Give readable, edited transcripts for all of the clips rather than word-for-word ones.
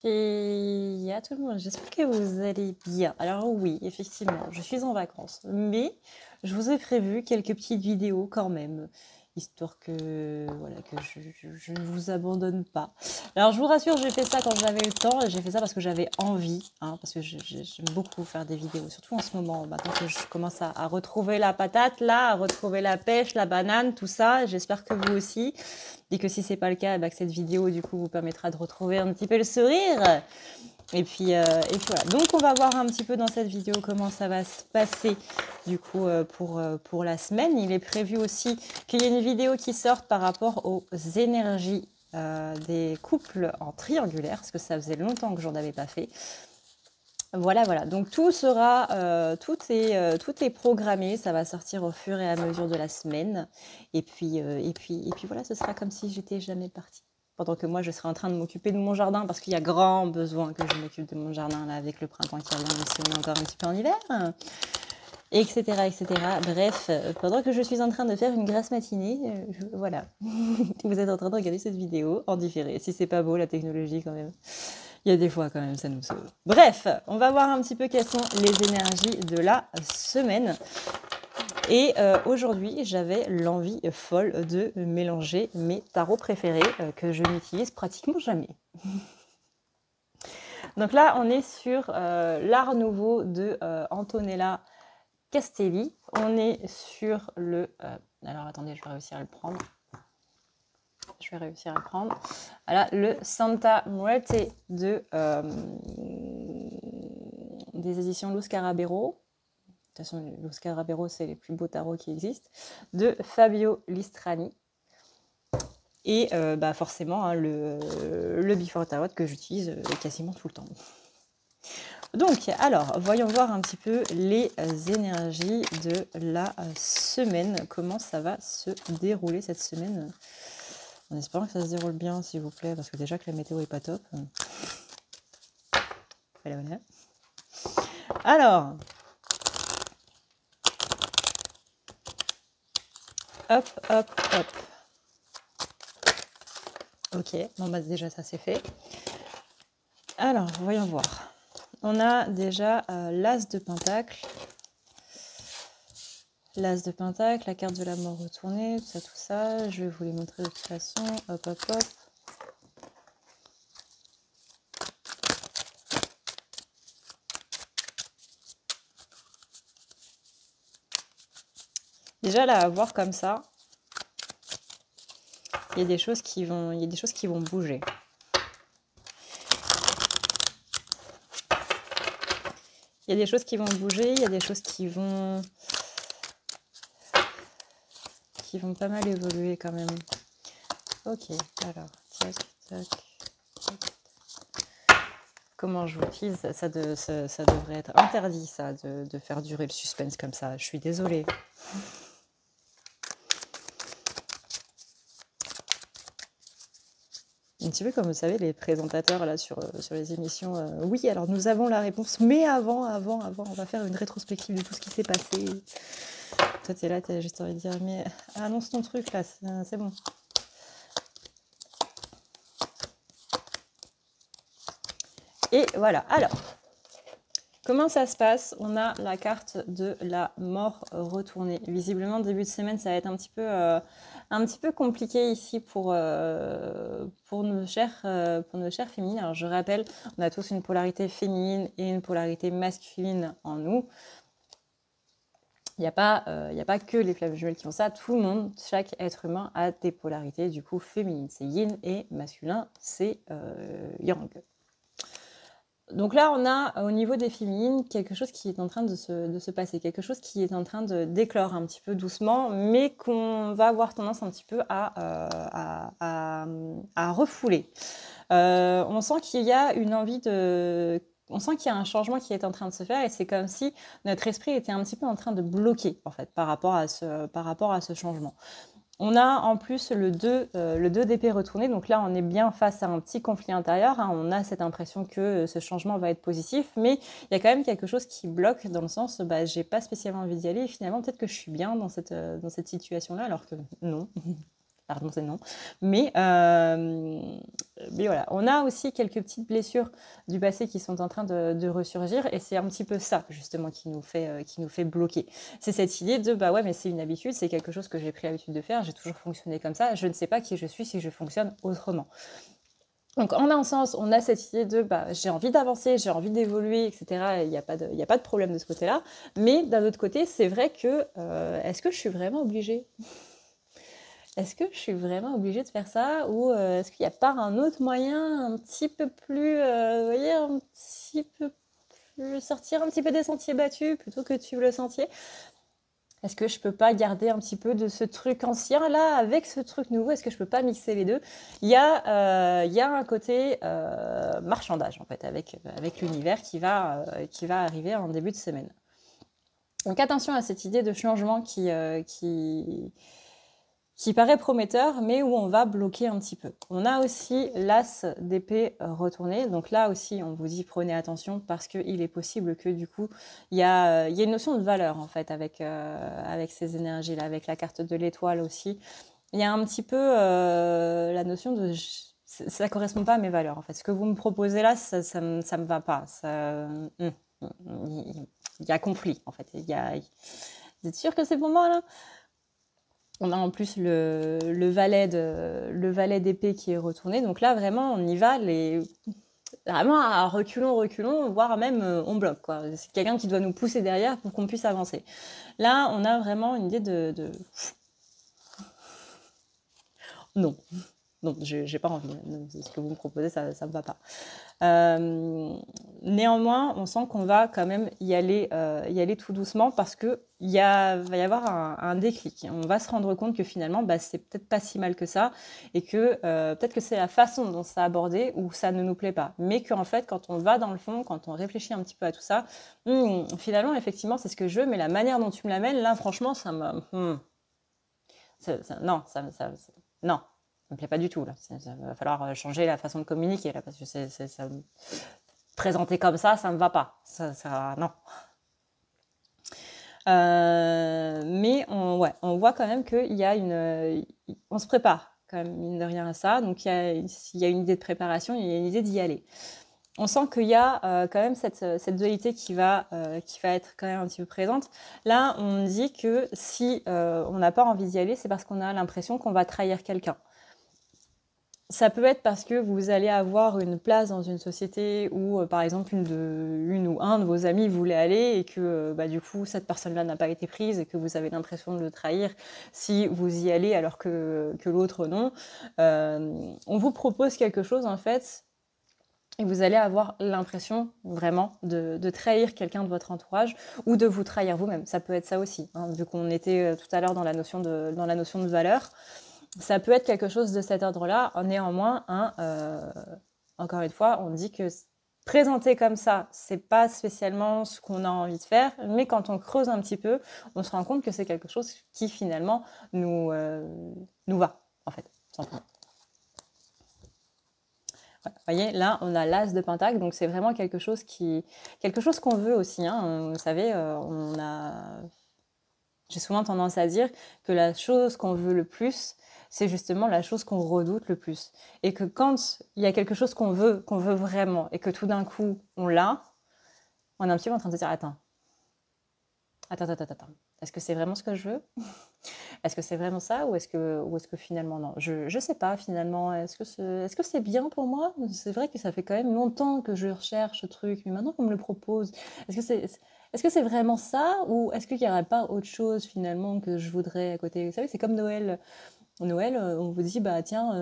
Et à tout le monde, j'espère que vous allez bien. Alors oui, effectivement, je suis en vacances, mais je vous ai prévu quelques petites vidéos quand même, histoire que voilà que je ne vous abandonne pas. Alors je vous rassure, j'ai fait ça quand j'avais le temps, et j'ai fait ça parce que j'avais envie, hein, parce que j'aime beaucoup faire des vidéos, surtout en ce moment, maintenant que je commence à retrouver la patate, là, à retrouver la pêche, la banane, tout ça. J'espère que vous aussi. Et que si c'est pas le cas, bah, que cette vidéo du coup vous permettra de retrouver un petit peu le sourire. Et puis voilà. Donc on va voir un petit peu dans cette vidéo comment ça va se passer du coup pour la semaine. Il est prévu aussi qu'il y ait une vidéo qui sorte par rapport aux énergies des couples en triangulaire, parce que ça faisait longtemps que j'en avais pas fait. Voilà, voilà. Donc tout est programmé. Ça va sortir au fur et à mesure de la semaine. Et puis voilà, ce sera comme si j'étais jamais partie. Pendant que moi, je serai en train de m'occuper de mon jardin, parce qu'il y a grand besoin que je m'occupe de mon jardin là avec le printemps qui revient, même si on est encore un petit peu en hiver, etc., etc. Bref, pendant que je suis en train de faire une grasse matinée, voilà, vous êtes en train de regarder cette vidéo en différé. Si c'est pas beau, la technologie quand même. Il y a des fois quand même, ça nous sauve. Bref, on va voir un petit peu quelles sont les énergies de la semaine. Et aujourd'hui, j'avais l'envie folle de mélanger mes tarots préférés que je n'utilise pratiquement jamais. Donc là, on est sur l'Art Nouveau de Antonella Castelli. On est sur le... alors attendez, je vais réussir à le prendre. Voilà, le Santa Muerte des éditions Luz Carabero. De toute façon, Luz Carabero, c'est les plus beaux tarots qui existent. De Fabio Listrani. Et forcément, hein, le Before Tarot que j'utilise quasiment tout le temps. Donc, alors, voyons voir un petit peu les énergies de la semaine. Comment ça va se dérouler cette semaine ? En espérant que ça se déroule bien, s'il vous plaît, parce que déjà que la météo est pas top. Voilà, voilà. Alors, hop, hop, hop. Ok, bon bah déjà ça c'est fait. Alors, voyons voir. On a déjà l'As de Pentacle. L'As de Pentacle, la carte de la mort retournée, tout ça. Je vais vous les montrer de toute façon. Hop, hop, hop. Déjà là, à voir comme ça, il y a des choses qui vont bouger. Il y a des choses qui vont bouger, il y a des choses qui vont pas mal évoluer quand même. Ok, alors, tac, tac, tac. Comment je vous utilise ça devrait être interdit, ça, de faire durer le suspense comme ça. Je suis désolée. Un petit peu comme vous savez, les présentateurs là sur les émissions. Oui, alors nous avons la réponse, mais avant, on va faire une rétrospective de tout ce qui s'est passé. Toi, t'es là, t'as juste envie de dire, mais annonce ton truc là, c'est bon. Et voilà, alors, comment ça se passe? On a la carte de la mort retournée. Visiblement, début de semaine, ça va être un petit peu compliqué ici pour nos chères féminines. Alors, je rappelle, on a tous une polarité féminine et une polarité masculine en nous. Il n'y a pas que les flammes jumelles qui ont ça. Tout le monde, chaque être humain a des polarités du coup féminines. C'est yin et masculin, c'est yang. Donc là, on a au niveau des féminines quelque chose qui est en train de se passer, quelque chose qui est en train de d'éclore un petit peu doucement, mais qu'on va avoir tendance un petit peu à refouler. On sent qu'il y a une envie on sent qu'il y a un changement qui est en train de se faire et c'est comme si notre esprit était un petit peu en train de bloquer en fait par rapport à ce changement. On a en plus le 2 d'épée retourné, donc là on est bien face à un petit conflit intérieur, hein. On a cette impression que ce changement va être positif, mais il y a quand même quelque chose qui bloque dans le sens, j'ai pas spécialement envie d'y aller et finalement peut-être que je suis bien dans cette situation-là alors que non. La réponse est non. Mais voilà, on a aussi quelques petites blessures du passé qui sont en train de ressurgir et c'est un petit peu ça justement qui nous fait bloquer. C'est cette idée de bah ouais mais c'est une habitude, c'est quelque chose que j'ai pris l'habitude de faire, j'ai toujours fonctionné comme ça, je ne sais pas qui je suis si je fonctionne autrement. Donc en un sens, on a cette idée de bah, j'ai envie d'avancer, j'ai envie d'évoluer, etc. Il n'y a pas de problème de ce côté-là. Mais d'un autre côté, c'est vrai que est-ce que je suis vraiment obligée? Est-ce que je suis vraiment obligée de faire ça? Ou est-ce qu'il n'y a pas un autre moyen un petit peu plus, vous voyez, un petit peu plus sortir un petit peu des sentiers battus plutôt que de suivre le sentier? Est-ce que je peux pas garder un petit peu de ce truc ancien là avec ce truc nouveau? Est-ce que je peux pas mixer les deux? Il y a un côté marchandage en fait avec l'univers qui va arriver en début de semaine. Donc attention à cette idée de changement qui paraît prometteur, mais où on va bloquer un petit peu. On a aussi l'as d'épée retourné. Donc là aussi, on vous dit prenez attention parce qu'il est possible que du coup, il y a une notion de valeur en fait avec ces énergies-là, avec la carte de l'étoile aussi. Il y a un petit peu la notion de ça correspond pas à mes valeurs en fait. Ce que vous me proposez là, ça me va pas. Il y a conflit en fait. Vous êtes sûr que c'est pour moi là? On a en plus le valet d'épée qui est retourné. Donc là, vraiment, on y va vraiment à reculons, voire même on bloque, quoi. C'est quelqu'un qui doit nous pousser derrière pour qu'on puisse avancer. Là, on a vraiment une idée de... Non. Non, j'ai pas envie. Ce que vous me proposez, ça me va pas. Néanmoins, on sent qu'on va quand même y aller tout doucement parce que va y avoir un déclic. On va se rendre compte que finalement, bah, c'est peut-être pas si mal que ça et que peut-être que c'est la façon dont ça abordé ou ça ne nous plaît pas. Mais qu'en fait, quand on va dans le fond, quand on réfléchit un petit peu à tout ça, finalement, effectivement, c'est ce que je veux, mais la manière dont tu me l'amènes, là, franchement, ça me... non, non. Ça me plaît pas du tout, là. Ça va falloir changer la façon de communiquer, là, parce que ça présenter comme ça me va pas. Non. Mais on voit quand même qu'il y a on se prépare quand même, mine de rien, à ça. Donc, il y a une idée de préparation, il y a une idée d'y aller. On sent qu'il y a quand même cette dualité qui va être quand même un petit peu présente. Là, on dit que si on n'a pas envie d'y aller, c'est parce qu'on a l'impression qu'on va trahir quelqu'un. Ça peut être parce que vous allez avoir une place dans une société où, par exemple, une ou un de vos amis voulait aller et que, bah, du coup, cette personne-là n'a pas été prise et que vous avez l'impression de le trahir si vous y allez alors que l'autre non. On vous propose quelque chose, en fait, et vous allez avoir l'impression vraiment de trahir quelqu'un de votre entourage ou de vous trahir vous-même. Ça peut être ça aussi, hein, vu qu'on était tout à l'heure dans la notion de valeur. Ça peut être quelque chose de cet ordre-là. Néanmoins, encore une fois, on dit que présenter comme ça, c'est pas spécialement ce qu'on a envie de faire, mais quand on creuse un petit peu, on se rend compte que c'est quelque chose qui finalement nous va, en fait, simplement. Voilà. Vous voyez, là, on a l'as de pentacle, donc c'est vraiment quelque chose qu'on veut aussi. Hein. Vous savez, j'ai souvent tendance à dire que la chose qu'on veut le plus, c'est justement la chose qu'on redoute le plus. Et que quand il y a quelque chose qu'on veut vraiment, et que tout d'un coup, on l'a, on est un petit peu en train de se dire, attends. Est-ce que c'est vraiment ce que je veux? Est-ce que c'est vraiment ça ou est-ce que finalement non? Je sais pas finalement. Est-ce que c'est bien pour moi? C'est vrai que ça fait quand même longtemps que je recherche ce truc, mais maintenant qu'on me le propose, est-ce que c'est vraiment ça ou est-ce qu'il n'y aurait pas autre chose finalement que je voudrais à côté? Vous savez, c'est comme Noël. Noël, on vous dit, bah tiens,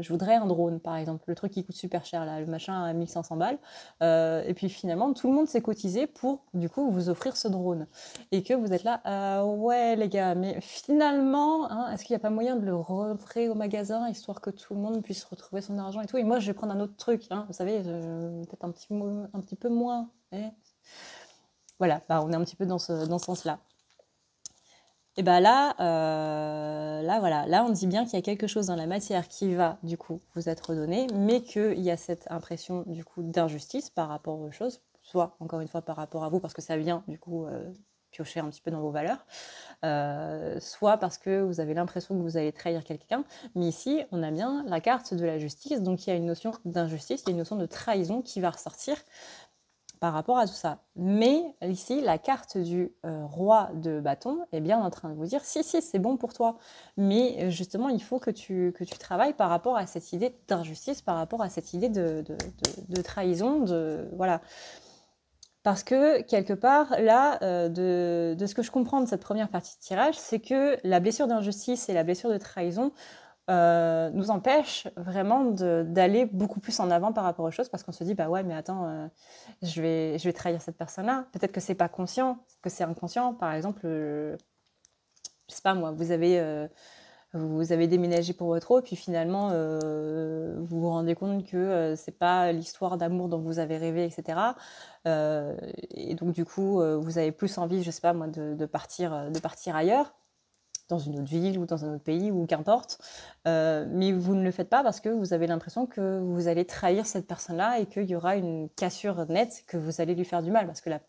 je voudrais un drone, par exemple, le truc qui coûte super cher, là, le machin à 1500 balles. Et puis finalement, tout le monde s'est cotisé pour, du coup, vous offrir ce drone. Et que vous êtes là, ouais les gars, mais finalement, hein, est-ce qu'il n'y a pas moyen de le rentrer au magasin, histoire que tout le monde puisse retrouver son argent et tout? Et moi, je vais prendre un autre truc, hein, vous savez, peut-être un petit peu moins. Voilà, bah, on est un petit peu dans ce sens-là. Et bien là, voilà, là on dit bien qu'il y a quelque chose dans la matière qui va du coup vous être donné, mais qu'il y a cette impression du coup d'injustice par rapport aux choses, soit encore une fois par rapport à vous parce que ça vient du coup piocher un petit peu dans vos valeurs, soit parce que vous avez l'impression que vous allez trahir quelqu'un, mais ici, on a bien la carte de la justice, donc il y a une notion d'injustice, il y a une notion de trahison qui va ressortir par rapport à tout ça. Mais ici, la carte du roi de bâton est bien en train de vous dire, si, c'est bon pour toi, mais justement, il faut que tu travailles par rapport à cette idée d'injustice, par rapport à cette idée de trahison, voilà. Parce que, quelque part, là, de ce que je comprends de cette première partie de tirage, c'est que la blessure d'injustice et la blessure de trahison nous empêche vraiment d'aller beaucoup plus en avant par rapport aux choses, parce qu'on se dit, bah ouais, mais attends, je vais trahir cette personne-là. Peut-être que c'est pas conscient, que c'est inconscient. Par exemple, je sais pas moi, vous avez déménagé pour votre eau, puis finalement, vous vous rendez compte que c'est pas l'histoire d'amour dont vous avez rêvé, etc. Et donc, du coup, vous avez plus envie, je sais pas moi, de partir ailleurs, dans une autre ville ou dans un autre pays ou qu'importe, mais vous ne le faites pas parce que vous avez l'impression que vous allez trahir cette personne-là et qu'il y aura une cassure nette, que vous allez lui faire du mal, parce que la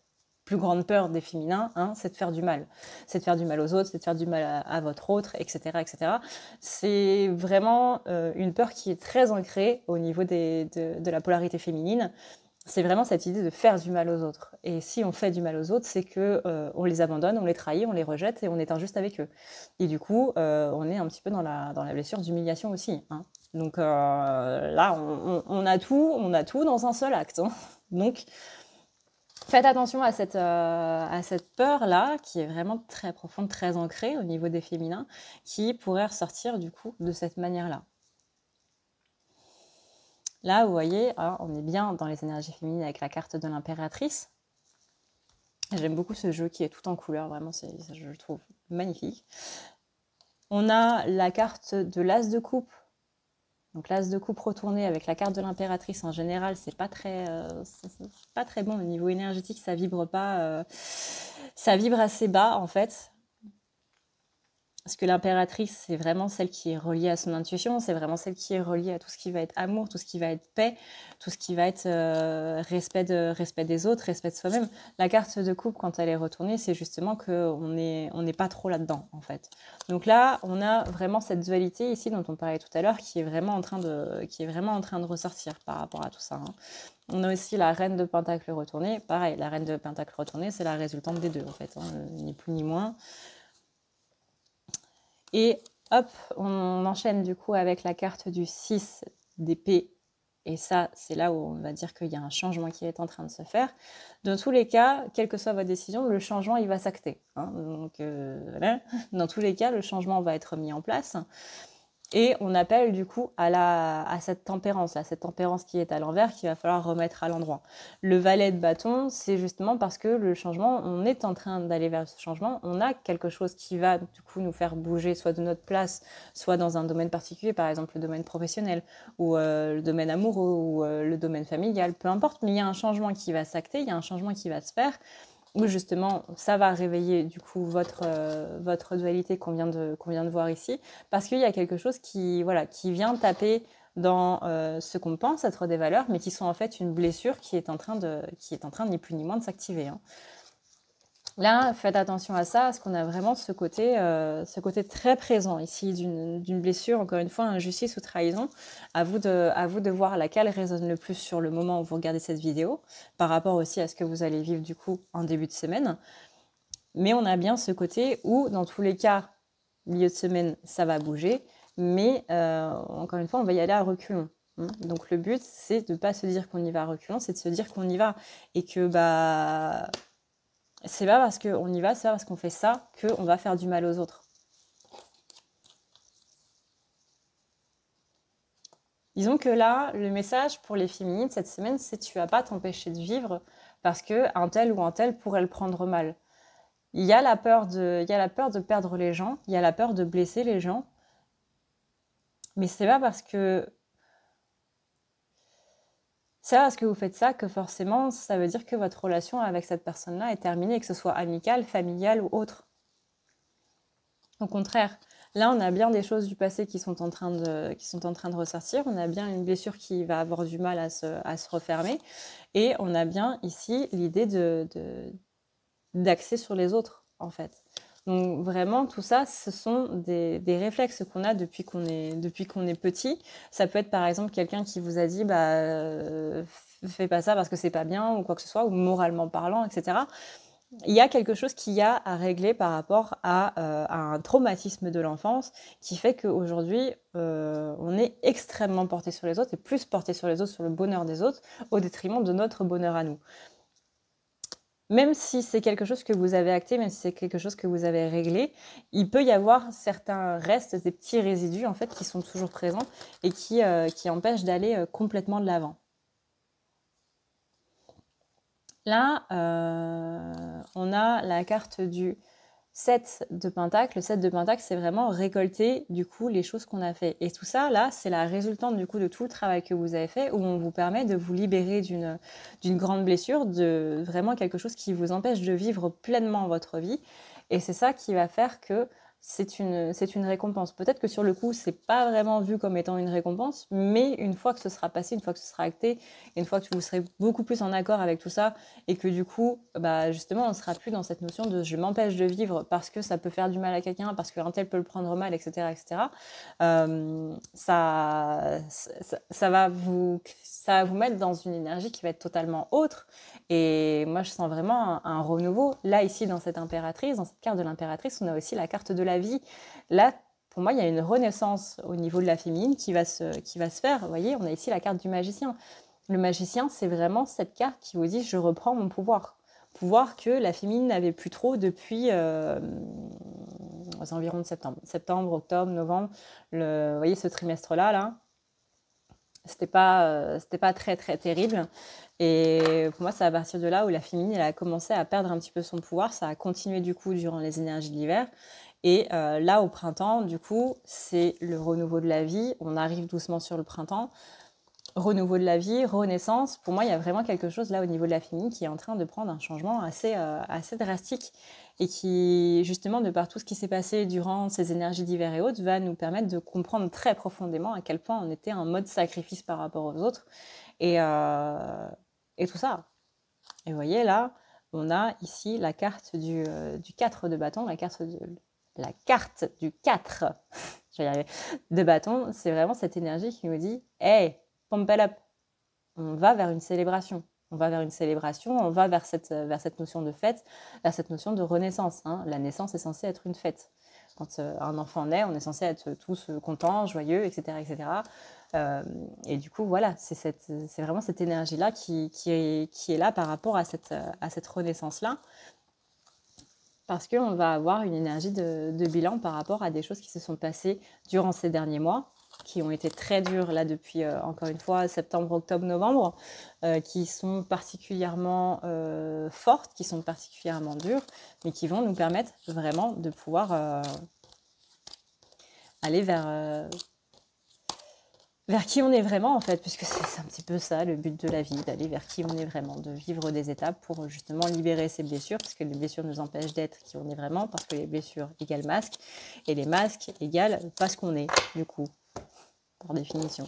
plus grande peur des féminins, hein, c'est de faire du mal. C'est de faire du mal aux autres, c'est de faire du mal à votre autre, etc. etc. C'est vraiment une peur qui est très ancrée au niveau de la polarité féminine. C'est vraiment cette idée de faire du mal aux autres. Et si on fait du mal aux autres, c'est que on les abandonne, on les trahit, on les rejette et on est injuste avec eux. Et du coup, on est un petit peu dans la blessure d'humiliation aussi, hein. Donc là, on a tout dans un seul acte, hein. Donc, faites attention à cette peur-là, qui est vraiment très profonde, très ancrée au niveau des féminins, qui pourrait ressortir du coup de cette manière-là. Là, vous voyez, hein, on est bien dans les énergies féminines avec la carte de l'impératrice. J'aime beaucoup ce jeu qui est tout en couleur, vraiment, je le trouve magnifique. On a la carte de l'as de coupe. Donc l'as de coupe retourné avec la carte de l'impératrice, en général, c'est pas très bon au niveau énergétique, ça vibre pas, ça vibre assez bas en fait. Parce que l'impératrice, c'est vraiment celle qui est reliée à son intuition, c'est vraiment celle qui est reliée à tout ce qui va être amour, tout ce qui va être paix, tout ce qui va être respect des autres, respect de soi-même. La carte de coupe, quand elle est retournée, c'est justement qu'on n'est pas trop là-dedans, en fait. Donc là, on a vraiment cette dualité ici dont on parlait tout à l'heure, qui est vraiment en train de ressortir par rapport à tout ça, hein. On a aussi la reine de Pentacle retournée. Pareil, la reine de Pentacle retournée, c'est la résultante des deux, en fait, hein, ni plus ni moins. Et hop, on enchaîne du coup avec la carte du 6 d'épée. Et ça, c'est là où on va dire qu'il y a un changement qui est en train de se faire. Dans tous les cas, quelle que soit votre décision, le changement, il va s'acter, hein. Donc, voilà. Dans tous les cas, le changement va être mis en place. Et on appelle du coup à cette tempérance, cette tempérance qui est à l'envers, qu'il va falloir remettre à l'endroit. Le valet de bâton, c'est justement parce que le changement, on est en train d'aller vers ce changement, on a quelque chose qui va du coup nous faire bouger, soit de notre place, soit dans un domaine particulier, par exemple le domaine professionnel, ou le domaine amoureux, ou le domaine familial, peu importe, mais il y a un changement qui va s'acter, il y a un changement qui va se faire, où justement ça va réveiller du coup votre dualité qu'on vient de voir ici, parce qu'il y a quelque chose qui vient taper dans ce qu'on pense être des valeurs, mais qui sont en fait une blessure qui est en train ni plus ni moins de s'activer, hein. Là, faites attention à ça, parce qu'on a vraiment ce côté très présent ici d'une blessure, encore une fois, injustice ou trahison. À vous de voir laquelle résonne le plus sur le moment où vous regardez cette vidéo, par rapport aussi à ce que vous allez vivre du coup en début de semaine. Mais on a bien ce côté où, dans tous les cas, milieu de semaine, ça va bouger, mais encore une fois, on va y aller à reculons, hein. Donc le but, c'est de ne pas se dire qu'on y va à reculons, c'est de se dire qu'on y va, et que c'est pas parce qu'on y va, c'est pas parce qu'on fait ça qu'on va faire du mal aux autres. Disons que là, le message pour les féminines cette semaine, c'est tu vas pas t'empêcher de vivre parce que un tel ou un tel pourrait le prendre mal. Il y a la peur de perdre les gens, il y a la peur de blesser les gens, mais c'est pas parce que vous faites ça que forcément ça veut dire que votre relation avec cette personne-là est terminée, que ce soit amicale, familiale ou autre. Au contraire, là on a bien des choses du passé qui sont en train de ressortir, on a bien une blessure qui va avoir du mal à se refermer, et on a bien ici l'idée d'axer sur les autres, en fait. Donc vraiment, tout ça, ce sont des réflexes qu'on a depuis qu'on est petit. Ça peut être par exemple quelqu'un qui vous a dit fais pas ça parce que c'est pas bien ou quoi que ce soit, ou moralement parlant, etc. Il y a quelque chose qu'il y a à régler par rapport à un traumatisme de l'enfance qui fait qu'aujourd'hui, on est extrêmement porté sur les autres et plus porté sur les autres, sur le bonheur des autres, au détriment de notre bonheur à nous. Même si c'est quelque chose que vous avez acté, même si c'est quelque chose que vous avez réglé, il peut y avoir certains restes, des petits résidus en fait qui sont toujours présents et qui empêchent d'aller complètement de l'avant. Là, on a la carte du 7 de Pentacle. Le 7 de Pentacle, c'est vraiment récolter du coup les choses qu'on a fait. Et tout ça, là, c'est la résultante du coup de tout le travail que vous avez fait, où on vous permet de vous libérer d'une grande blessure, de vraiment quelque chose qui vous empêche de vivre pleinement votre vie. Et c'est ça qui va faire que c'est une récompense. Peut-être que sur le coup, c'est pas vraiment vu comme étant une récompense, mais une fois que ce sera passé, une fois que ce sera acté, une fois que vous serez beaucoup plus en accord avec tout ça, et que du coup, justement, on ne sera plus dans cette notion de je m'empêche de vivre parce que ça peut faire du mal à quelqu'un, parce qu'un tel peut le prendre mal, etc., etc. Ça va vous mettre dans une énergie qui va être totalement autre. Et moi, je sens vraiment un renouveau. Là, ici, dans cette impératrice, dans cette carte de l'impératrice, on a aussi la carte de la vie. Là, pour moi, il y a une renaissance au niveau de la féminine qui va se faire. Vous voyez, on a ici la carte du magicien. Le magicien, c'est vraiment cette carte qui vous dit « je reprends mon pouvoir ». Pouvoir que la féminine n'avait plus trop depuis aux environs de septembre. Septembre, octobre, novembre, vous voyez ce trimestre-là, là, c'était pas très très terrible. Et pour moi, c'est à partir de là où la féminine elle a commencé à perdre un petit peu son pouvoir. Ça a continué du coup durant les énergies de l'hiver. Et là, au printemps, du coup, c'est le renouveau de la vie. On arrive doucement sur le printemps. Renouveau de la vie, renaissance. Pour moi, il y a vraiment quelque chose là au niveau de la féminine qui est en train de prendre un changement assez drastique et qui, justement, de par tout ce qui s'est passé durant ces énergies d'hiver et autres, va nous permettre de comprendre très profondément à quel point on était en mode sacrifice par rapport aux autres et tout ça. Et vous voyez, là, on a ici la carte du 4 de bâton, la carte du 4 je vais y arriver, de bâton. C'est vraiment cette énergie qui nous dit « Hey, pump it up !» On va vers une célébration. On va vers une célébration, on va vers cette notion de fête, vers cette notion de renaissance. Hein. La naissance est censée être une fête. Quand un enfant naît, on est censé être tous contents, joyeux, etc. etc. Et du coup, voilà, c'est vraiment cette énergie-là qui est là par rapport à cette renaissance-là. Parce qu'on va avoir une énergie de bilan par rapport à des choses qui se sont passées durant ces derniers mois, qui ont été très dures là depuis, encore une fois, septembre, octobre, novembre, qui sont particulièrement fortes, qui sont particulièrement dures, mais qui vont nous permettre vraiment de pouvoir aller vers qui on est vraiment en fait, puisque c'est un petit peu ça le but de la vie, d'aller vers qui on est vraiment, de vivre des étapes pour justement libérer ces blessures, parce que les blessures nous empêchent d'être qui on est vraiment, parce que les blessures égale masque, et les masques égale pas ce qu'on est, du coup, par définition.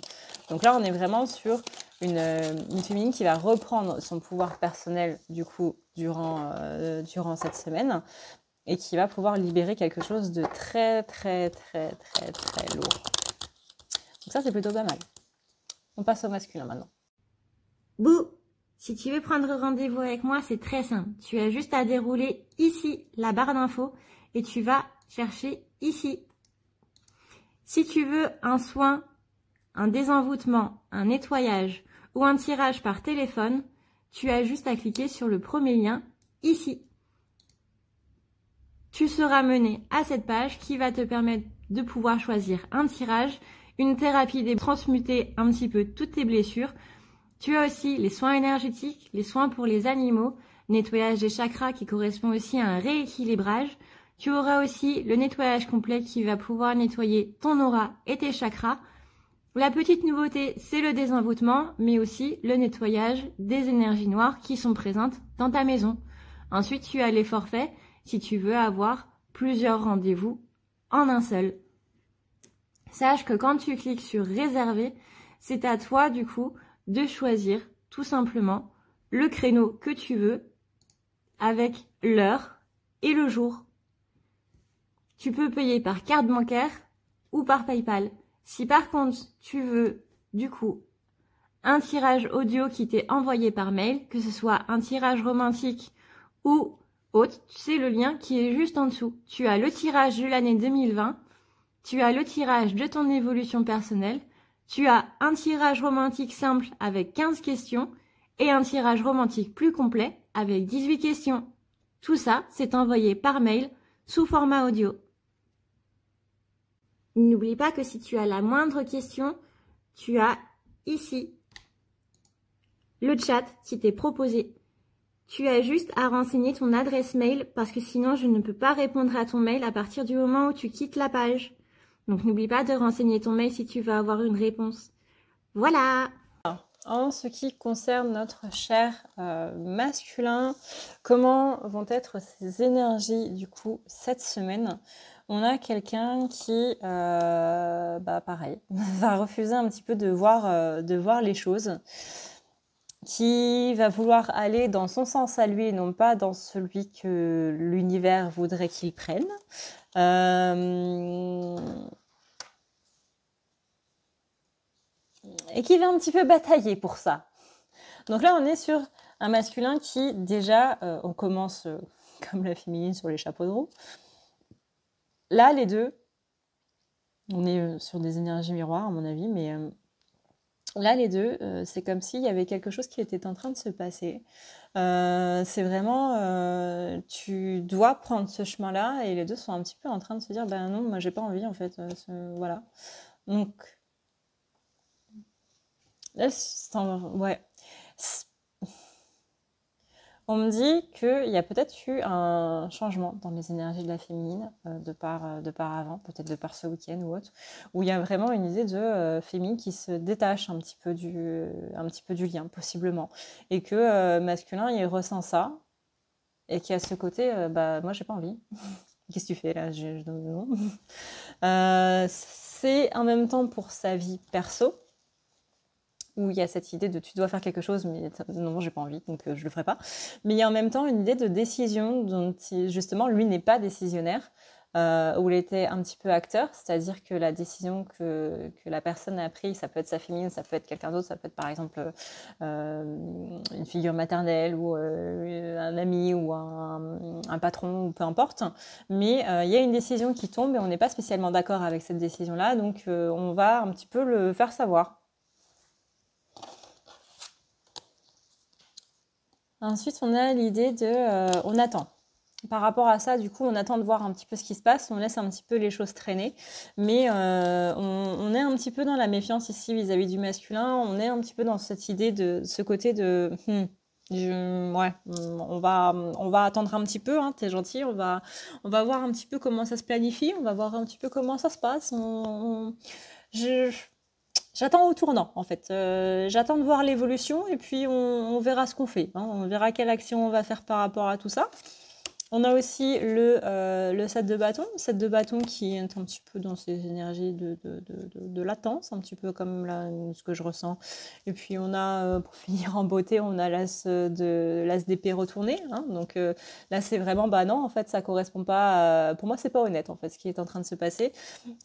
Donc là, on est vraiment sur une féminine qui va reprendre son pouvoir personnel, du coup, durant cette semaine, et qui va pouvoir libérer quelque chose de très, très, très, très, très lourd. Donc ça, c'est plutôt pas mal. On passe au masculin maintenant. Bouh! Si tu veux prendre rendez-vous avec moi, c'est très simple. Tu as juste à dérouler ici la barre d'infos et tu vas chercher ici. Si tu veux un soin, un désenvoûtement, un nettoyage ou un tirage par téléphone, tu as juste à cliquer sur le premier lien ici. Tu seras mené à cette page qui va te permettre de pouvoir choisir un tirage, une thérapie de transmuter un petit peu toutes tes blessures. Tu as aussi les soins énergétiques, les soins pour les animaux, nettoyage des chakras qui correspond aussi à un rééquilibrage. Tu auras aussi le nettoyage complet qui va pouvoir nettoyer ton aura et tes chakras. La petite nouveauté, c'est le désenvoûtement, mais aussi le nettoyage des énergies noires qui sont présentes dans ta maison. Ensuite, tu as les forfaits si tu veux avoir plusieurs rendez-vous en un seul. Sache que quand tu cliques sur réserver, c'est à toi du coup de choisir tout simplement le créneau que tu veux avec l'heure et le jour. Tu peux payer par carte bancaire ou par PayPal. Si par contre tu veux du coup un tirage audio qui t'est envoyé par mail, que ce soit un tirage romantique ou autre, tu sais le lien qui est juste en dessous. Tu as le tirage de l'année 2020, tu as le tirage de ton évolution personnelle, tu as un tirage romantique simple avec 15 questions et un tirage romantique plus complet avec 18 questions. Tout ça, c'est envoyé par mail sous format audio. N'oublie pas que si tu as la moindre question, tu as ici le chat qui t'est proposé. Tu as juste à renseigner ton adresse mail parce que sinon je ne peux pas répondre à ton mail à partir du moment où tu quittes la page. Donc n'oublie pas de renseigner ton mail si tu veux avoir une réponse. Voilà! En ce qui concerne notre cher masculin, comment vont être ses énergies du coup cette semaine? On a quelqu'un qui, pareil, va refuser un petit peu de voir les choses, qui va vouloir aller dans son sens à lui et non pas dans celui que l'univers voudrait qu'il prenne. Et qui va un petit peu batailler pour ça. Donc là, on est sur un masculin qui, déjà, on commence comme la féminine sur les chapeaux de roue. Là, les deux, on est sur des énergies miroirs, à mon avis, mais là, les deux, c'est comme s'il y avait quelque chose qui était en train de se passer. C'est vraiment, tu dois prendre ce chemin-là, et les deux sont un petit peu en train de se dire, ben non, moi, j'ai pas envie, en fait. Voilà. Donc, là, ouais. On me dit qu'il y a peut-être eu un changement dans les énergies de la féminine de par avant, peut-être de par ce week-end ou autre, où il y a vraiment une idée de féminine qui se détache un petit peu du lien, possiblement. Et que masculin, il ressent ça, et qu'il y a ce côté, moi j'ai pas envie. Qu'est-ce que tu fais là? Je non. C'est en même temps pour sa vie perso, où il y a cette idée de tu dois faire quelque chose, mais non, j'ai pas envie, donc je le ferai pas. Mais il y a en même temps une idée de décision dont justement lui n'est pas décisionnaire, où il était un petit peu acteur, c'est-à-dire que la décision que la personne a prise, ça peut être sa féminine, ça peut être quelqu'un d'autre, ça peut être par exemple une figure maternelle ou un ami ou un patron ou peu importe, mais il y a une décision qui tombe et on n'est pas spécialement d'accord avec cette décision-là, donc on va un petit peu le faire savoir. Ensuite, on a l'idée on attend. Par rapport à ça, du coup, on attend de voir un petit peu ce qui se passe, on laisse un petit peu les choses traîner, mais on est un petit peu dans la méfiance ici vis-à-vis du masculin, on est un petit peu dans cette idée de ce côté de on va attendre un petit peu, hein, t'es gentil, on va voir un petit peu comment ça se planifie, on va voir un petit peu comment ça se passe, j'attends au tournant, en fait. J'attends de voir l'évolution et puis on verra ce qu'on fait. Hein. On verra quelle action on va faire par rapport à tout ça. On a aussi le 7 de bâton. 7 de bâton qui est un petit peu dans ces énergies de latence, un petit peu comme là, ce que je ressens. Et puis on a, pour finir en beauté, on a l'as d'épée retourné. Hein. Donc là, c'est vraiment, non, en fait, ça correspond pas. Pour moi, c'est pas honnête, en fait, ce qui est en train de se passer.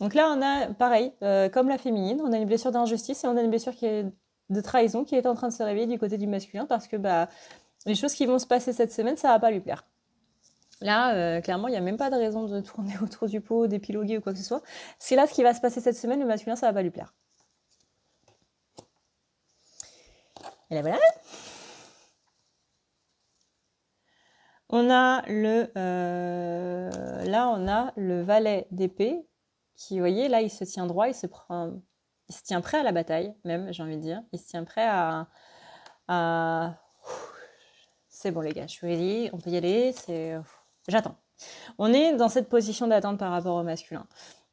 Donc là, on a, pareil, comme la féminine, on a une blessure d'injustice et on a une blessure de trahison qui est en train de se réveiller du côté du masculin parce que les choses qui vont se passer cette semaine, ça va pas lui plaire. Là, clairement, il n'y a même pas de raison de tourner autour du pot, d'épiloguer ou quoi que ce soit. C'est là ce qui va se passer cette semaine, le masculin, ça va pas lui plaire. Et là, voilà. On a on a le valet d'épée qui, vous voyez, là, il se tient droit, il se tient prêt à la bataille, même, j'ai envie de dire. Il se tient prêt à... C'est bon, les gars, je suis ready, on peut y aller, j'attends. On est dans cette position d'attente par rapport au masculin.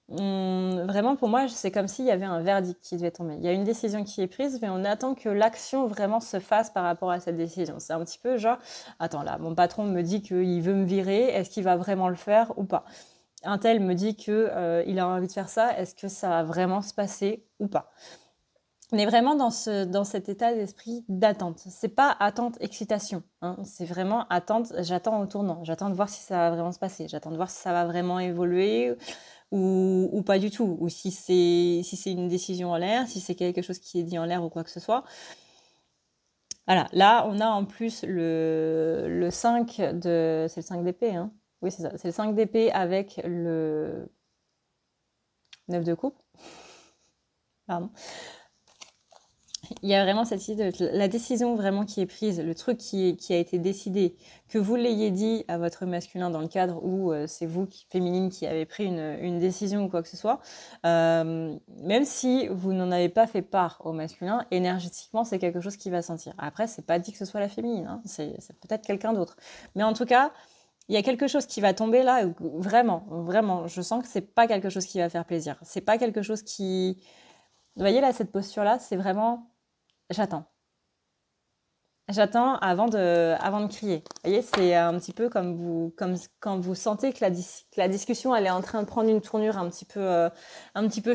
Vraiment, pour moi, c'est comme s'il y avait un verdict qui devait tomber. Il y a une décision qui est prise, mais on attend que l'action vraiment se fasse par rapport à cette décision. C'est un petit peu genre, attends là, mon patron me dit qu'il veut me virer, est-ce qu'il va vraiment le faire ou pas? Un tel me dit qu'il a envie de faire ça, est-ce que ça va vraiment se passer ou pas? On est vraiment dans cet état d'esprit d'attente. C'est pas attente, excitation, hein. C'est vraiment attente, j'attends au tournant. J'attends de voir si ça va vraiment se passer. J'attends de voir si ça va vraiment évoluer ou pas du tout. Ou si c'est une décision en l'air, si c'est quelque chose qui est dit en l'air ou quoi que ce soit. Voilà, là, on a en plus le 5 de... C'est le 5 d'épée, hein. Oui, c'est ça. C'est le 5 d'épée avec le 9 de coupe. Pardon. Il y a vraiment cette idée de la décision vraiment qui est prise, le truc qui a été décidé, que vous l'ayez dit à votre masculin dans le cadre où c'est vous, féminine, qui avez pris une décision ou quoi que ce soit, même si vous n'en avez pas fait part au masculin, énergétiquement, c'est quelque chose qui va sentir. Après, c'est pas dit que ce soit la féminine, hein, c'est peut-être quelqu'un d'autre. Mais en tout cas, il y a quelque chose qui va tomber là, vraiment, vraiment, je sens que c'est pas quelque chose qui va faire plaisir. C'est pas quelque chose qui... Vous voyez là, cette posture-là, c'est vraiment... J'attends. J'attends avant de crier. Vous voyez, c'est un petit peu comme quand vous sentez que la discussion elle est en train de prendre une tournure un petit peu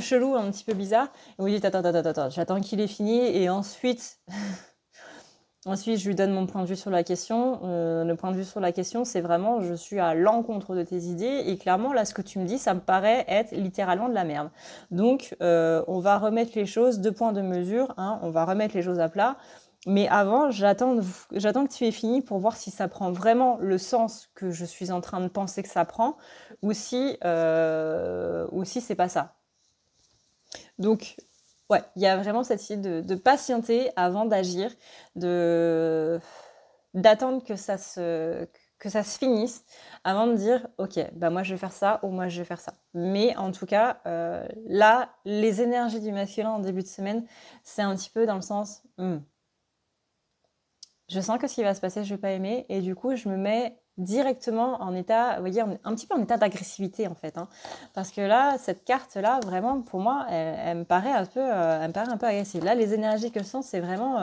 chelou, un petit peu bizarre. Et vous dites attends, j'attends qu'il ait fini et ensuite je lui donne mon point de vue sur la question. Le point de vue sur la question, c'est vraiment je suis à l'encontre de tes idées et clairement là ce que tu me dis, ça me paraît être littéralement de la merde. Donc on va remettre les choses deux points de mesure, hein, on va remettre les choses à plat. Mais avant, j'attends que tu aies fini pour voir si ça prend vraiment le sens que je suis en train de penser que ça prend ou si c'est pas ça. Donc, ouais, il y a vraiment cette idée de patienter avant d'agir, d'attendre que ça se finisse avant de dire ok, bah moi je vais faire ça ou moi je vais faire ça. Mais en tout cas, là, les énergies du masculin en début de semaine, c'est un petit peu dans le sens je sens que ce qui va se passer, je vais pas aimer, et du coup, je me mets directement en état, vous voyez, un petit peu en état d'agressivité en fait, hein. Parce que là, cette carte-là, vraiment, pour moi, elle me paraît un peu, agressive. Là, les énergies que je sens, c'est vraiment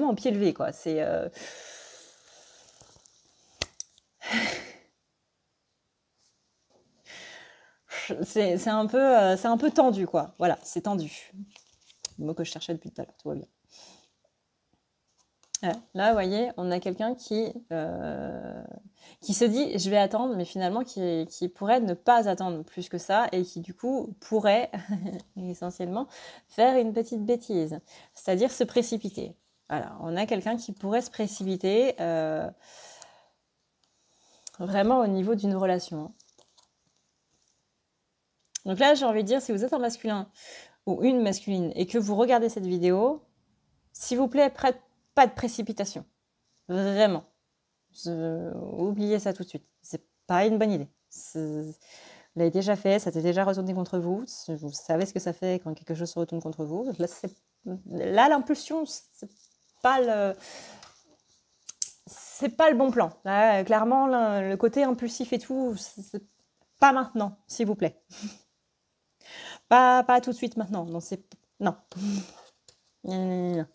au pied levé, quoi. C'est un peu tendu, quoi. Voilà, c'est tendu. Le mot que je cherchais depuis tout à l'heure, tout va bien. Là, vous voyez, on a quelqu'un qui se dit je vais attendre, mais finalement qui pourrait ne pas attendre plus que ça et qui du coup pourrait essentiellement faire une petite bêtise, c'est-à-dire se précipiter. Voilà, on a quelqu'un qui pourrait se précipiter vraiment au niveau d'une relation. Donc là, j'ai envie de dire, si vous êtes un masculin ou une masculine et que vous regardez cette vidéo, s'il vous plaît, pas de précipitation. Vraiment. Oubliez ça tout de suite. C'est pas une bonne idée. Vous l'avez déjà fait, ça s'est déjà retourné contre vous. Vous savez ce que ça fait quand quelque chose se retourne contre vous. Là l'impulsion, c'est pas le bon plan. Là, clairement, le côté impulsif et tout, c'est pas maintenant, s'il vous plaît. Pas tout de suite maintenant. Non, non. Non.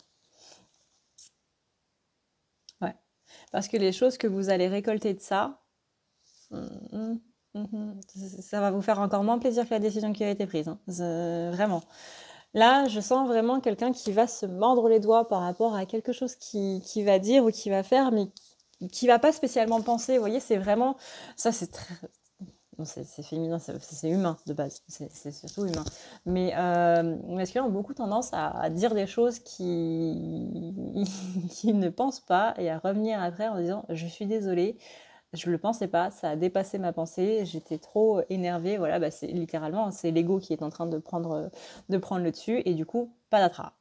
Parce que les choses que vous allez récolter de ça, ça va vous faire encore moins plaisir que la décision qui a été prise, hein. Vraiment. Là, je sens vraiment quelqu'un qui va se mordre les doigts par rapport à quelque chose qui va dire ou qui va faire, mais qui va pas spécialement penser. Vous voyez, c'est vraiment... Ça, c'est très... Non, c'est féminin, c'est humain de base, c'est surtout humain. Mais les masculins ont beaucoup tendance à dire des choses qui ne pensent pas et à revenir après en disant je suis désolée, je ne le pensais pas, ça a dépassé ma pensée, j'étais trop énervée. Voilà, bah c'est littéralement c'est l'ego qui est en train de prendre le dessus et du coup pas d'attrape.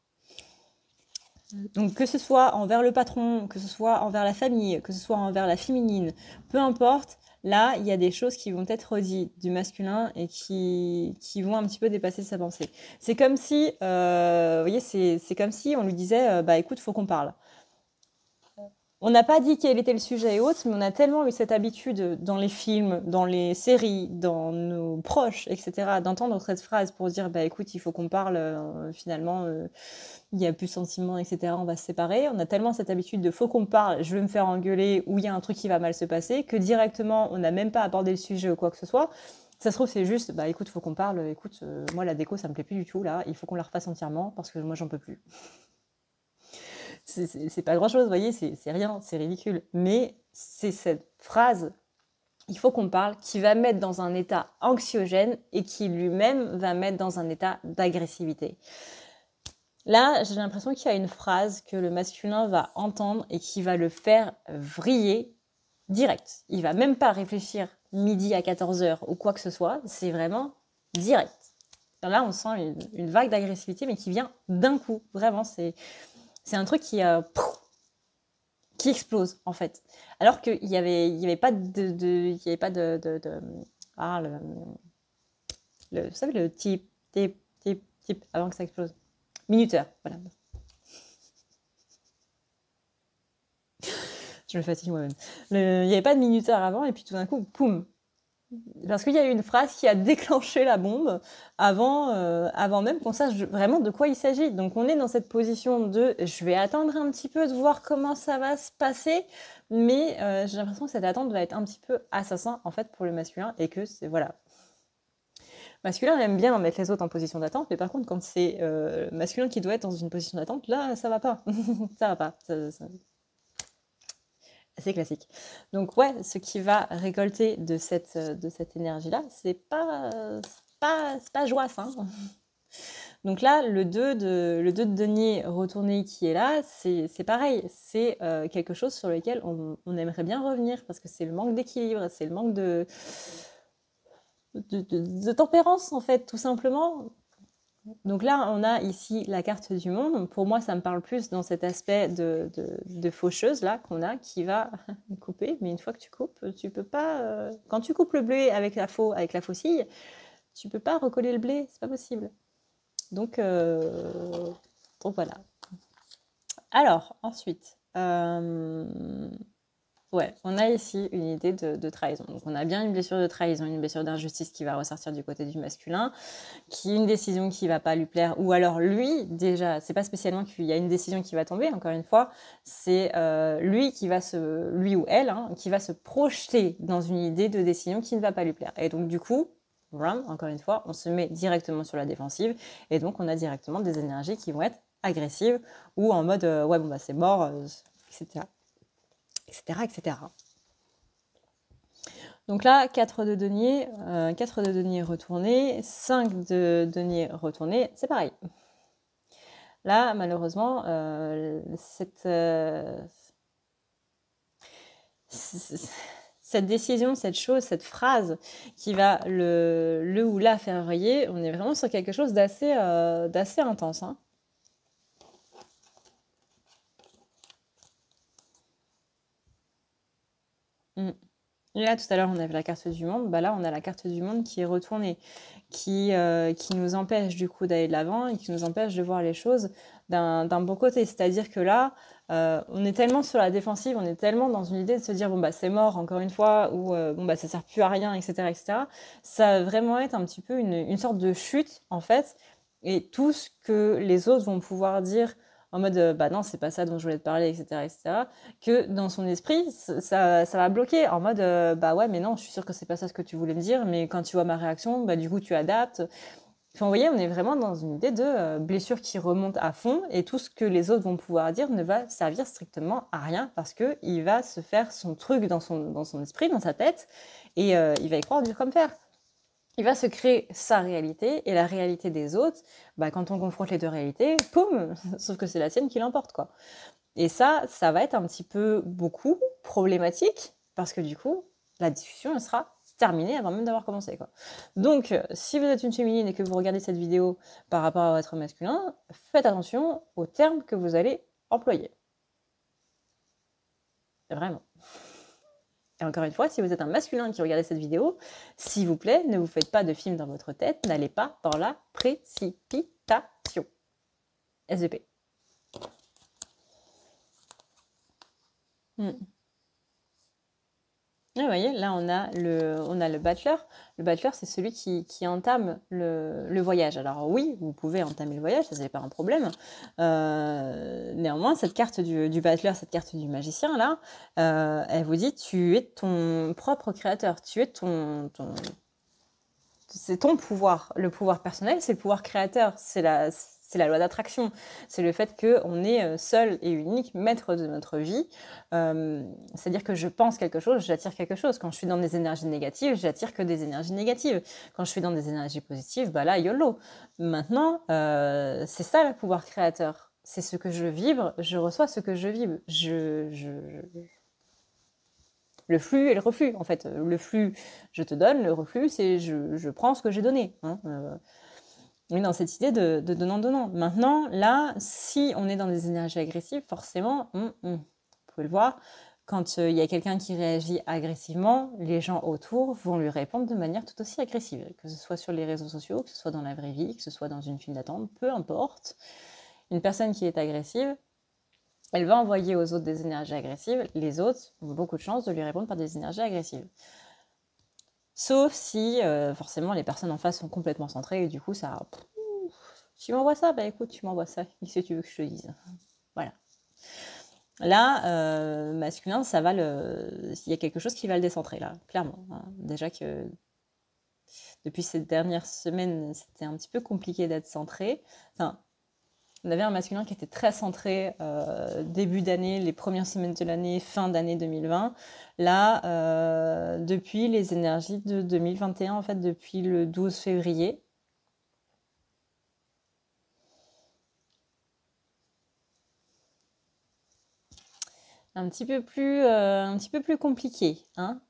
Donc que ce soit envers le patron, que ce soit envers la famille, que ce soit envers la féminine, peu importe. Là, il y a des choses qui vont être redites du masculin et qui vont un petit peu dépasser sa pensée. C'est comme si, vous voyez, c'est comme si on lui disait, bah écoute, faut qu'on parle. On n'a pas dit quel était le sujet et autres, mais on a tellement eu cette habitude dans les films, dans les séries, dans nos proches, etc., d'entendre cette phrase pour dire, bah écoute, il faut qu'on parle, finalement, il n'y a plus de sentiments, etc., on va se séparer. On a tellement cette habitude de faut qu'on parle, je vais me faire engueuler, ou il y a un truc qui va mal se passer, que directement, on n'a même pas abordé le sujet ou quoi que ce soit. Ça se trouve, c'est juste, bah écoute, faut qu'on parle, écoute, moi la déco, ça me plaît plus du tout, là, il faut qu'on la refasse entièrement, parce que moi, j'en peux plus. C'est pas grand-chose, vous voyez, c'est rien, c'est ridicule. Mais c'est cette phrase, il faut qu'on parle, qui va mettre dans un état anxiogène et qui lui-même va mettre dans un état d'agressivité. Là, j'ai l'impression qu'il y a une phrase que le masculin va entendre et qui va le faire vriller direct. Il va même pas réfléchir midi à 14h ou quoi que ce soit, c'est vraiment direct. Là, on sent une vague d'agressivité, mais qui vient d'un coup. Vraiment, c'est un truc qui explose, en fait. Alors qu'il n'y avait pas de ah, vous savez, le type, avant que ça explose. Minuteur, voilà. Je me fatigue moi-même. Il n'y avait pas de minuteur avant, et puis tout d'un coup, poum. Parce qu'il y a eu une phrase qui a déclenché la bombe avant même qu'on sache vraiment de quoi il s'agit. Donc on est dans cette position de je vais attendre un petit peu de voir comment ça va se passer, mais j'ai l'impression que cette attente va être un petit peu assassin en fait pour le masculin et que c'est voilà. Masculin aime bien mettre les autres en position d'attente, mais par contre quand c'est masculin qui doit être dans une position d'attente, là ça va pas. Ça va pas. C'est classique. Donc ouais, ce qui va récolter de cette énergie-là, c'est pas joie, ça. Hein. Donc là, le 2 de denier retourné qui est là, c'est pareil. C'est quelque chose sur lequel on aimerait bien revenir parce que c'est le manque d'équilibre, c'est le manque de tempérance, en fait, tout simplement. Donc là, on a ici la carte du monde. Pour moi, ça me parle plus dans cet aspect de faucheuse là qu'on a, qui va couper. Mais une fois que tu coupes, tu peux pas. Quand tu coupes le blé avec la faucille, tu peux pas recoller le blé, c'est pas possible. Donc voilà. Alors ensuite, ouais, on a ici une idée de trahison. Donc on a bien une blessure de trahison, une blessure d'injustice qui va ressortir du côté du masculin, qui est une décision qui va pas lui plaire, ou alors lui, déjà, c'est pas spécialement qu'il y a une décision qui va tomber, encore une fois, c'est lui ou elle, hein, qui va se projeter dans une idée de décision qui ne va pas lui plaire. Et donc du coup, encore une fois, on se met directement sur la défensive, et donc on a directement des énergies qui vont être agressives, ou en mode, ouais bon bah c'est mort, etc. etc. Donc là, 4 de denier retourné, 5 de denier retourné, c'est pareil. Là, malheureusement, cette décision, cette chose, cette phrase qui va le ou la faire vriller, on est vraiment sur quelque chose d'assez intense. Hein. Et là, tout à l'heure, on avait la carte du monde. Bah là, on a la carte du monde qui est retournée, qui nous empêche du coup d'aller de l'avant et qui nous empêche de voir les choses d'un bon côté. C'est-à-dire que là, on est tellement sur la défensive, on est tellement dans une idée de se dire bon bah c'est mort encore une fois ou bon bah ça sert plus à rien, etc., etc. Ça va vraiment être un petit peu une sorte de chute en fait. Et tout ce que les autres vont pouvoir dire en mode bah non c'est pas ça dont je voulais te parler, etc., que dans son esprit ça va bloquer en mode bah ouais mais non je suis sûre que c'est pas ça ce que tu voulais me dire, mais quand tu vois ma réaction bah du coup tu adaptes. Enfin, vous voyez, on est vraiment dans une idée de blessure qui remonte à fond, et tout ce que les autres vont pouvoir dire ne va servir strictement à rien parce que il va se faire son truc dans son esprit, dans sa tête, et il va y croire dur comme fer. Il va se créer sa réalité et la réalité des autres. Bah, quand on confronte les deux réalités, poum, sauf que c'est la sienne qui l'emporte, quoi. Et ça va être un petit peu beaucoup problématique parce que du coup, la discussion elle sera terminée avant même d'avoir commencé, quoi. Donc, si vous êtes une féminine et que vous regardez cette vidéo par rapport à votre masculin, faites attention aux termes que vous allez employer. Vraiment. Et encore une fois, si vous êtes un masculin qui regarde cette vidéo, s'il vous plaît, ne vous faites pas de film dans votre tête, n'allez pas dans la précipitation. SVP. Ah, vous voyez, là on a le bachelor. Le bachelor, c'est celui qui entame le voyage. Alors oui, vous pouvez entamer le voyage, ça c'est pas un problème. Néanmoins, cette carte du bachelor, cette carte du magicien là, elle vous dit tu es ton propre créateur, tu es ton c'est ton pouvoir. Le pouvoir personnel, c'est le pouvoir créateur. C'est la loi d'attraction. C'est le fait qu'on est seul et unique maître de notre vie. C'est-à-dire que je pense quelque chose, j'attire quelque chose. Quand je suis dans des énergies négatives, j'attire que des énergies négatives. Quand je suis dans des énergies positives, bah là, YOLO. Maintenant, c'est ça le pouvoir créateur. C'est ce que je vibre, je reçois ce que je vibre. Le flux et le reflux, en fait. Le flux, je te donne. Le reflux, c'est je prends ce que j'ai donné. Hein. Oui, dans cette idée de donnant-donnant. Maintenant, là, si on est dans des énergies agressives, forcément, vous pouvez le voir, quand il y a quelqu'un qui réagit agressivement, les gens autour vont lui répondre de manière tout aussi agressive. Que ce soit sur les réseaux sociaux, que ce soit dans la vraie vie, que ce soit dans une file d'attente, peu importe. Une personne qui est agressive, elle va envoyer aux autres des énergies agressives. Les autres ont beaucoup de chances de lui répondre par des énergies agressives. Sauf si, forcément, les personnes en face sont complètement centrées et du coup, ça... Tu m'envoies ça? Bah écoute, tu m'envoies ça. Qu'est-ce que tu veux que je te dise? Voilà. Là, masculin, ça va il y a quelque chose qui va le décentrer, là, clairement. Hein. Déjà que depuis ces dernières semaines, c'était un petit peu compliqué d'être centré. Enfin, on avait un masculin qui était très centré début d'année, les premières semaines de l'année, fin d'année 2020. Là, depuis les énergies de 2021, en fait, depuis le 12 février, un petit peu plus compliqué. Hein.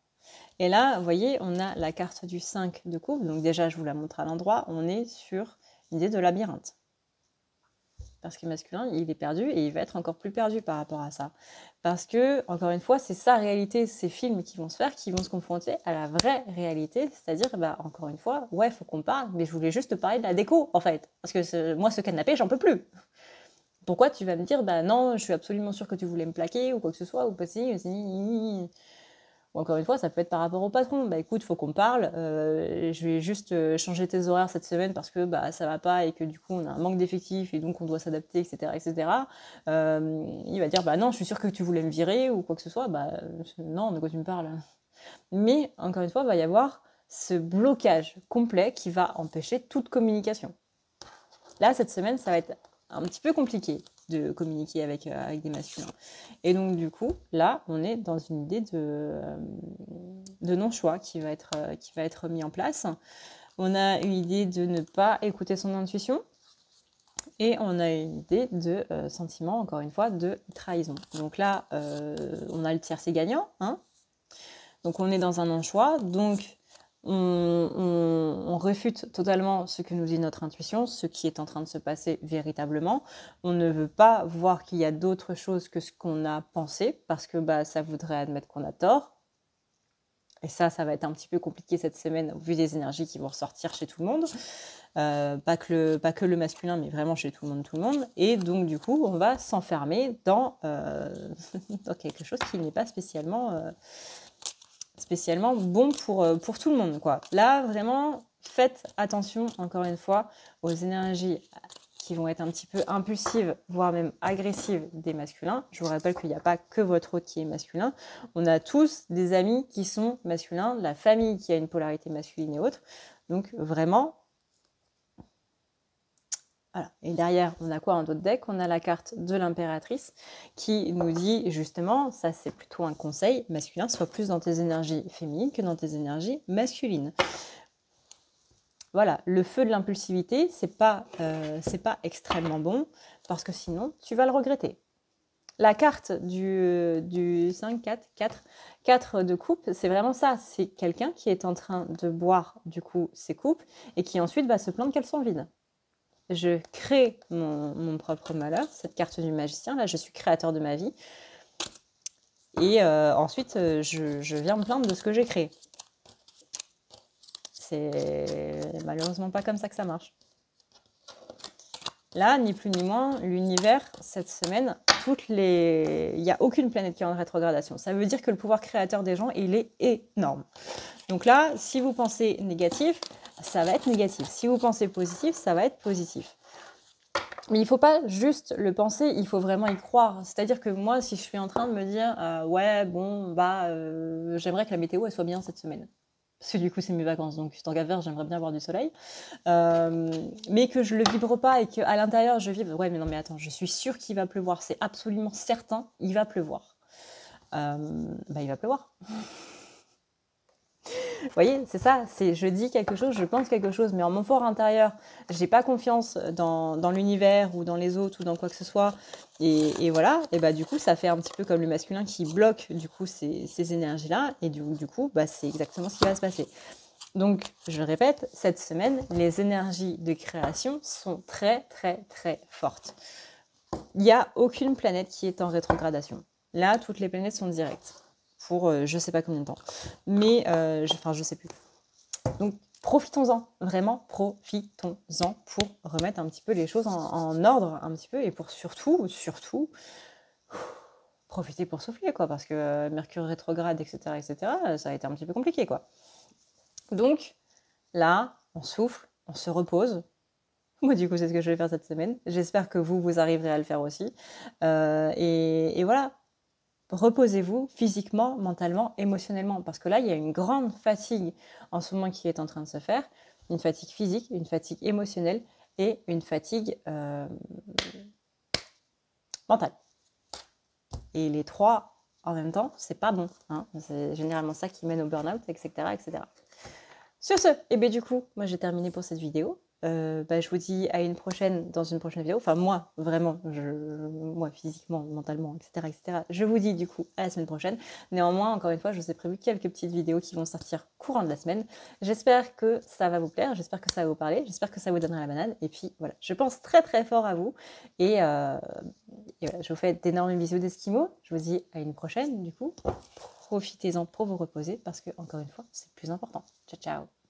Et là, vous voyez, on a la carte du 5 de coupe. Donc déjà, je vous la montre à l'endroit. On est sur une idée de labyrinthe. Parce que masculin, il est perdu et il va être encore plus perdu par rapport à ça. Parce que, encore une fois, c'est sa réalité, ces films qui vont se faire, qui vont se confronter à la vraie réalité. C'est-à-dire, bah, encore une fois, ouais, il faut qu'on parle, mais je voulais juste te parler de la déco, en fait. Parce que moi, ce canapé, j'en peux plus. Pourquoi tu vas me dire, bah non, je suis absolument sûre que tu voulais me plaquer, ou quoi que ce soit, ou pas si, ou encore une fois, ça peut être par rapport au patron. Bah écoute, faut qu'on parle. Je vais juste changer tes horaires cette semaine parce que bah ça va pas et que du coup on a un manque d'effectifs et donc on doit s'adapter, etc., etc. Il va dire bah non, je suis sûre que tu voulais me virer ou quoi que ce soit. Bah non, de quoi tu me parles? Mais encore une fois, il va y avoir ce blocage complet qui va empêcher toute communication. Là, cette semaine, ça va être un petit peu compliqué de communiquer avec des masculins. Et donc, du coup, là, on est dans une idée de non-choix qui va être mis en place. On a une idée de ne pas écouter son intuition. Et on a une idée de sentiment, encore une fois, de trahison. Donc là, on a le tiercé gagnant. Hein. Donc, on est dans un non-choix. Donc, on réfute totalement ce que nous dit notre intuition, ce qui est en train de se passer véritablement. On ne veut pas voir qu'il y a d'autres choses que ce qu'on a pensé, parce que bah, ça voudrait admettre qu'on a tort. Et ça va être un petit peu compliqué cette semaine, vu des énergies qui vont ressortir chez tout le monde. Pas que le masculin, mais vraiment chez tout le monde. Et donc, du coup, on va s'enfermer dans quelque chose qui n'est pas spécialement bon pour tout le monde, quoi. Là, vraiment, faites attention, encore une fois, aux énergies qui vont être un petit peu impulsives, voire même agressives des masculins. Je vous rappelle qu'il n'y a pas que votre hôte qui est masculin. On a tous des amis qui sont masculins, la famille qui a une polarité masculine et autre. Donc, vraiment... Voilà. Et derrière, on a quoi en d'autres deck? On a la carte de l'impératrice qui nous dit justement, ça c'est plutôt un conseil masculin, sois plus dans tes énergies féminines que dans tes énergies masculines. Voilà, le feu de l'impulsivité, c'est pas extrêmement parce que sinon, tu vas le regretter. La carte du 5, 4 de coupe, c'est vraiment ça. C'est quelqu'un qui est en train de boire du coup ses coupes et qui ensuite va se plaindre qu'elles sont vides. Je crée mon propre malheur, cette carte du magicien, là je suis créateur de ma vie. Et ensuite, je viens me plaindre de ce que j'ai créé. C'est malheureusement pas comme ça que ça marche. Là, ni plus ni moins, l'univers, cette semaine, il n'y a aucune planète qui est en rétrogradation. Ça veut dire que le pouvoir créateur des gens, il est énorme. Donc là, si vous pensez négatif, ça va être négatif. Si vous pensez positif, ça va être positif. Mais il ne faut pas juste le penser, il faut vraiment y croire. C'est-à-dire que moi, si je suis en train de me dire « Ouais, bon, bah, j'aimerais que la météo elle soit bien cette semaine. » parce que du coup c'est mes vacances, donc tant qu'à faire, j'aimerais bien avoir du soleil, mais que je le vibre pas et qu'à l'intérieur je vibre, ouais mais non mais attends, je suis sûre qu'il va pleuvoir, c'est absolument certain, il va pleuvoir. Il va pleuvoir. Vous voyez, c'est ça, c'est je dis quelque chose, je pense quelque chose, mais en mon fort intérieur, j'ai pas confiance dans l'univers ou dans les autres ou dans quoi que ce soit, et voilà, et bah du coup ça fait un petit peu comme le masculin qui bloque du coup ces énergies-là, et du coup bah, c'est exactement ce qui va se passer. Donc je le répète, cette semaine, les énergies de création sont très très très fortes. Il n'y a aucune planète qui est en rétrogradation. Là, toutes les planètes sont directes pour je sais pas combien de temps. Mais, je sais plus. Donc, profitons-en, vraiment, profitons-en pour remettre un petit peu les choses en ordre, un petit peu, et pour surtout, profiter pour souffler, quoi, parce que Mercure rétrograde, etc., ça a été un petit peu compliqué, quoi. Donc, là, on souffle, on se repose. Moi, du coup, c'est ce que je vais faire cette semaine. J'espère que vous arriverez à le faire aussi. Et voilà. Reposez-vous physiquement, mentalement, émotionnellement, parce que là, il y a une grande fatigue en ce moment qui est en train de se faire, une fatigue physique, une fatigue émotionnelle et une fatigue mentale. Et les trois en même temps, c'est pas bon, hein. C'est généralement ça qui mène au burn-out, etc., etc. Sur ce, et bien du coup, moi j'ai terminé pour cette vidéo. Je vous dis à une prochaine, dans une prochaine vidéo. Enfin moi, vraiment, moi physiquement, mentalement, etc., etc. Je vous dis du coup à la semaine prochaine. Néanmoins, encore une fois, je vous ai prévu quelques petites vidéos qui vont sortir courant de la semaine. J'espère que ça va vous plaire, j'espère que ça va vous parler, j'espère que ça vous donnera la banane. Et puis voilà, je pense très très fort à vous. Et voilà, je vous fais d'énormes bisous d'Esquimaux. Je vous dis à une prochaine du coup. Profitez-en pour vous reposer parce que, encore une fois, c'est le plus important. Ciao, ciao!